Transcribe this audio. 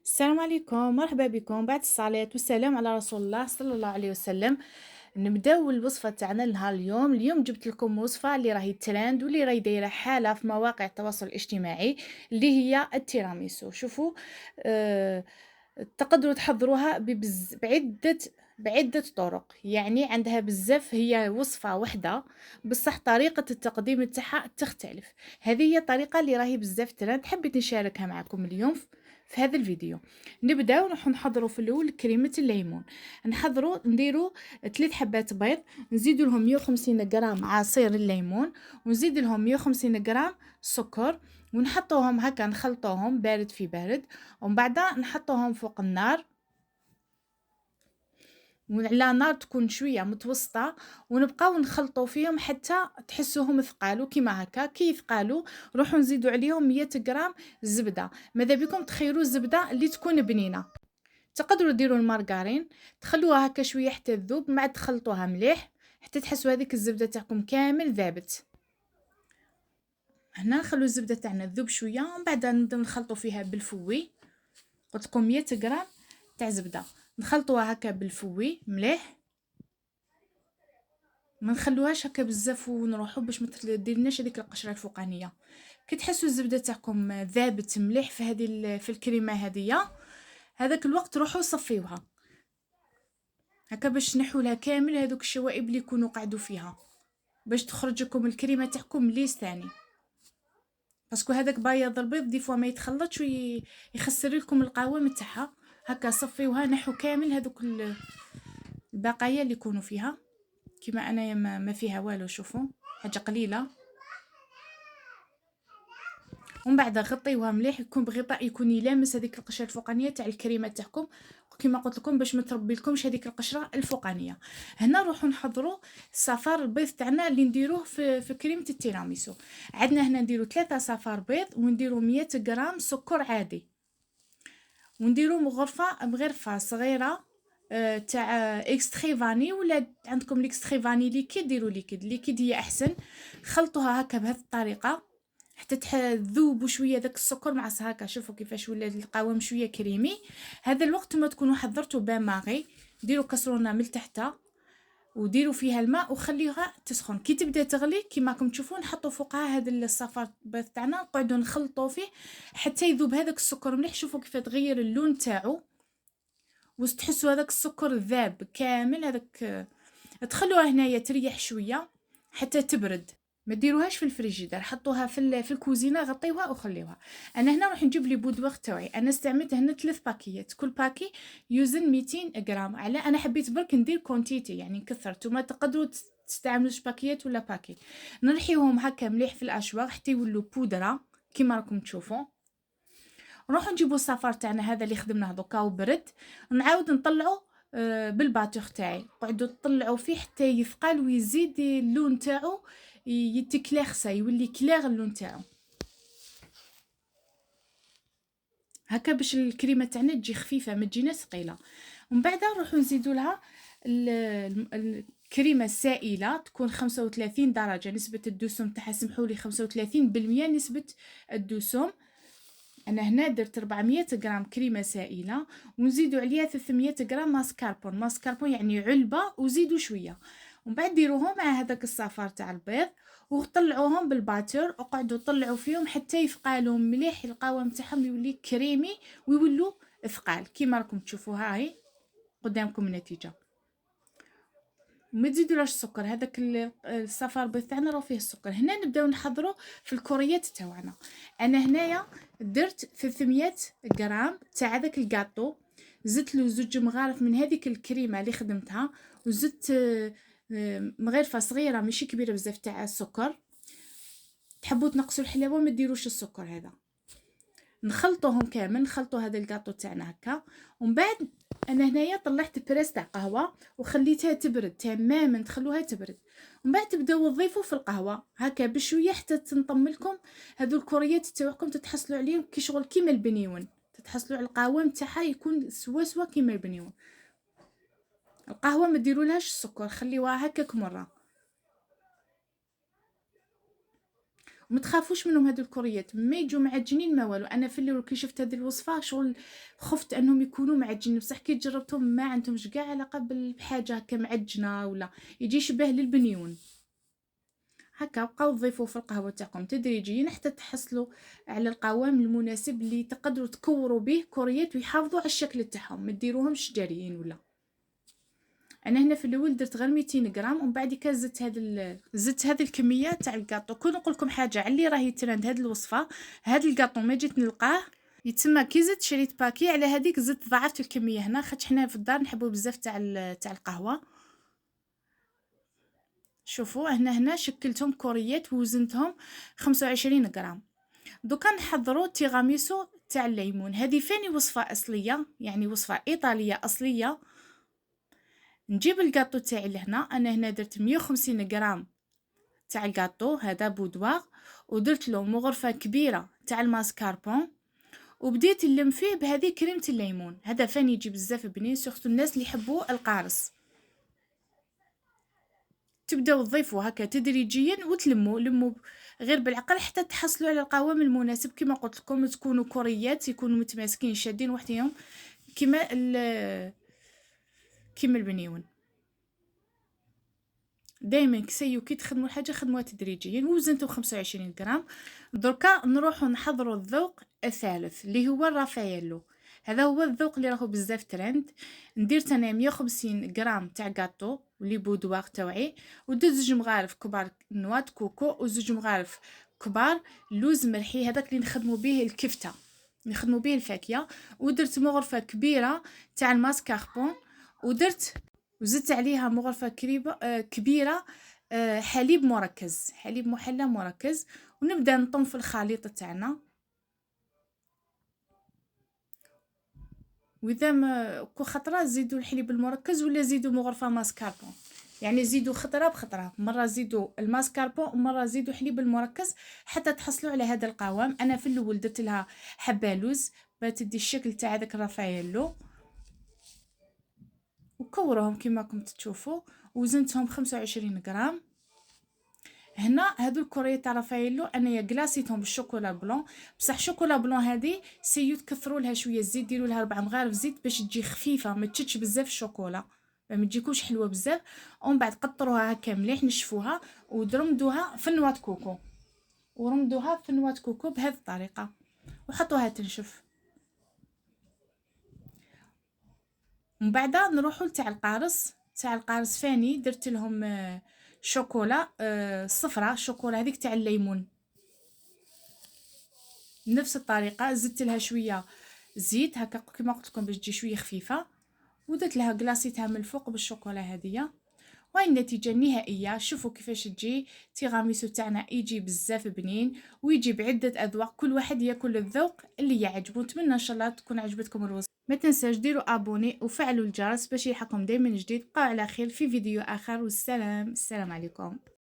السلام عليكم، مرحبا بكم بعد الصلاة والسلام على رسول الله صلى الله عليه وسلم. نبداو الوصفة تاعنا لنهار اليوم جبت لكم وصفة اللي راهي ترند واللي راهي دايرة حالة في مواقع التواصل الاجتماعي، اللي هي التيراميسو. شوفوا، آه تقدروا تحضروها بعدة طرق، يعني عندها بزاف، هي وصفة واحدة بصح طريقة التقديم تاعها تختلف. هذه هي الطريقة اللي راهي بزاف ترند، حبيت نشاركها معكم اليوم في هذا الفيديو. نبداو نروح نحضروا في الاول كريمه الليمون. نديروا 3 حبات بيض، نزيدوا لهم 150 غرام عصير الليمون، ونزيد لهم 150 غرام سكر، ونحطوهم هكا نخلطوهم بارد في بارد، ومن بعد نحطوهم فوق النار وعلى نار تكون شويه متوسطه، ونبقاو نخلطوا فيهم حتى تحسوهم ثقالوا كيما هكا. كي يثقالوا روحوا نزيدوا عليهم 100 غرام زبده. ماذا بكم تخيروا الزبده اللي تكون بنينه. تقدروا ديروا المارغرين، تخلوها هكا شويه حتى تذوب، مع تخلطوها مليح حتى تحسوا هذيك الزبده تاعكم كامل ذابت. هنا نخلو الزبده تاعنا تذوب شويه، ومن بعد نبداو نخلطوا فيها بالفوي. قلت لكم 100 غرام تاع زبده، نخلطوها هكا بالفوي مليح، ما نخلوهاش هكا بزاف ونروحوا باش ما تديرناش هذيك القشره الفوقانيه. كي تحسوا الزبده تاعكم ذابت مليح في في الكريمه هذه، هذاك الوقت روحوا صفيوها هكا باش نحوا لها كامل هذوك الشوائب اللي يكونوا قعدوا فيها، باش تخرج لكم الكريمه تاعكم ليس ثاني. باسكو هذاك بياض البيض دي فوا ما يتخلطش ويخسر لكم القوام تاعها. هكا صفيوها، نحوا كامل هذوك البقايا اللي يكونوا فيها. كيما انايا ما فيها والو، شوفوا حاجه قليله. ومن بعد غطيوها مليح، يكون بغطاء يكون يلامس هذيك القشره الفوقانيه تاع الكريمه تاعكم، كما قلت لكم باش ما تربي لكمش هذيك القشره الفوقانيه. هنا نروحوا نحضروا صفار البيض تاعنا اللي نديروه في كريمه التيراميسو. عندنا هنا نديروا 3 صفار بيض، ونديروا 100 غرام سكر عادي، ونديروا مغرفه صغيره تاع اكستري فاني، ولا عندكم الاكستري فاني ليكيد ديروا ليكيد هي احسن. خلطوها هكا بهذه الطريقه حتى تذوبوا شويه داك السكر مع هكا. شوفوا كيفاش ولا القوام شويه كريمي. هذا الوقت ما تكونوا حضرتوا بان ماغي، ديروا كسرونه من تحت وديروا فيها الماء وخليوها تسخن. كي تبدا تغلي كيما راكم تشوفون، نحطوا فوقها هذا الصفار تاعنا، نقعدوا نخلطوا فيه حتى يذوب هذاك السكر مليح. شوفوا كيف تغير اللون تاعو، وتحسوا هذاك السكر ذاب كامل. هذاك تخلوها هنايا تريح شويه حتى تبرد. ما ديروهاش في الفريجيدير، حطوها في الكوزينه، غطيوها وخليوها. انا هنا راح نجيب لي بودوغ تاعي. انا استعملت هنا 3 باكيات، كل باكي يوزن 200 غرام. على انا حبيت برك ندير كونتيتي، يعني نكثر. نتوما تقدروا تستعملوا باكيات ولا باكي. نرحيوهم هكا مليح في الاشواق حتى يولوا بودره كيما راكم تشوفوا. نروحو نجيبو الصفار تاعنا هذا اللي خدمناه دوكا وبرد، نعاود نطلعو بالباتوغ تاعي. قعدوا تطلعوا فيه حتى يثقل ويزيد اللون تاعو يتكلاخسا، يولي كلاغ اللون تاعو هكا، باش الكريمه تاعنا تجي خفيفه ما تجينا ثقيله. ومن بعد نروحو نزيدو لها الكريمه السائله، تكون 35 درجه نسبه الدسم تاعها. سمحولي 35% نسبه الدسم. انا هنا درت 400 غرام كريمه سائله، ونزيدوا عليها 300 غرام ماسكاربون يعني علبه، وزيدوا شويه. ومن بعد ديروهم مع هذاك الصفار تاع البيض وطلعوهم بالباتر، وقعدوا طلعوا فيهم حتى يثقالوا مليح، القوام تاعهم يولي كريمي ويولوا ثقال كيما راكم تشوفوا. هاي قدامكم النتيجه. ما تزيدولاش السكر، هذاك الصفار البيض تاعنا راه فيه السكر. هنا نبداو نحضروا في الكوريات تاعنا. انا هنايا درت 300 غرام تاع هذاك الكاطو، زدت له 2 مغارف من هذيك الكريمه اللي خدمتها، وزدت مغرفه صغيره ماشي كبيره بزاف تاع السكر. تحبوا تنقصوا الحلاوه ما ديروش السكر هذا. نخلطوهم كامل، نخلطوا هذا الكاطو تاعنا هكا. ومن بعد انا هنايا طلعت بريس تاع قهوه وخليتها تبرد تماما، تخلوها تبرد. ومن بعد تبداو تضيفوا في القهوه هكا بشويه حتى تنطم لكم هذو الكوريات تاعكم، تتحصلوا عليهم كي شغل كيما البنيون، تتحصلوا على القوام تاعها يكون سوا كيما البنيون. القهوه ما ديرولهاش السكر، خليوها هكاك مره. ما تخافوش منهم هادو الكوريات، ما يجوا معجنين ما والو. انا في الاول كي شفت هذه الوصفه شغل خفت انهم يكونوا معجنين، بصح كي جربتهم ما عندهمش كاع علاقه بحاجه هكا معجنه، ولا يجي شبه للبنيون هكا. بقاو تضيفوه في القهوه تاعكم تدريجيا حتى تحصلوا على القوام المناسب اللي تقدروا تكوروا به كوريات ويحافظوا على الشكل تاعهم، ما ديروهمش جاريين ولا. انا هنا في الاول درت غير 200 غرام، ومن بعد كي زدت هذه الكميه تاع الكاطو. كون نقول لكم حاجه على اللي راهي ترند هذه الوصفه، هذا الكاطو ما جيت نلقاه يتسمى كي زدت شريت باكي على هذيك زدت ضاعفت الكميه هنا، خاطش حنا في الدار نحبوا بزاف تاع القهوه. شوفوا هنا شكلتهم كوريات ووزنتهم 25 غرام. دوكا نحضروا تيراميسو تاع الليمون. هذه فاني وصفه اصليه، يعني وصفه ايطاليه اصليه. نجيب الكاطو تاعي لهنا، انا هنا درت 150 غرام تاع الكاطو هذا بودواغ، ودرت له مغرفه كبيره تاع الماسكاربون، وبديت نلم فيه بهذه كريمه الليمون. هذا فاني يجي بزاف بنين، سورتو الناس اللي يحبوا القارص. تبداو تضيفوا هكا تدريجيا لموا غير بالعقل حتى تحصلوا على القوام المناسب. كما قلت لكم تكونوا كوريات يكونوا متماسكين شادين وحدهم كيما البنيون. دائما كي تخدموا الحاجه خدموها تدريجيا. وزنته 25 غرام. دركا نروحوا نحضروا الذوق الثالث اللي هو الرافاييلو. هذا هو الذوق اللي راهو بزاف ترند. ندير انا 150 غرام تاع غاتو لي بودواغ تاوعي، ودرت 2 مغارف كبار نوات كوكو، و2 مغارف كبار لوز مرحي، هذاك اللي نخدموا به الكفته، نخدموا به الفاكهه. ودرت مغرفه كبيره تاع الماسكاربون، وزدت عليها مغرفه كبيره حليب مركز، حليب محلى مركز. ونبدا نطم في الخليط تاعنا. واذا ما كل خطره زيدوا الحليب المركز ولا زيدوا مغرفه ماسكاربون، يعني زيدوا خطره بخطره، مره زيدوا الماسكاربون ومره زيدوا حليب المركز حتى تحصلوا على هذا القوام. انا في الاول درت لها حبه لوز بتدي الشكل تاع هذاك الرافاييلو، وكوروهم كما راكم تشوفوا. وزنتهم 25 غرام. هنا هادو الكوريات تاع رافاييلو انايا كلاسيتهم بالشوكولا بلون، بصح شوكولا بلون هذه سيو تكثروا لها شويه الزيت، ديروا لها 4 مغارف زيت باش تجي خفيفه ما تشدش بزاف الشوكولا، ما تجيكوش حلوه بزاف. ومن بعد قطروها هكا مليح نشفوها ودرمدوها في النوات كوكو، بهذه الطريقه وحطوها تنشف. ومن بعد نروحوا تاع القارص فاني درت لهم شوكولا صفراء، شوكولا هذيك تاع الليمون نفس الطريقه. زدت لها شويه زيت هكا كما قلت لكم باش تجي شويه خفيفه، ودرت لها كلاصيتها من الفوق بالشوكولا هذيا. وهاي النتيجه النهائيه. شوفوا كيفاش تجي تيراميسو تاعنا، يجي بزاف بنين ويجي بعده اذواق، كل واحد ياكل الذوق اللي يعجبه. نتمنى ان شاء الله تكون عجبتكم الوصفه. ما تنساش ديروا ابوني وفعلوا الجرس باش يلحقكم دائما جديد. بقاو على خير في فيديو اخر، والسلام. السلام عليكم.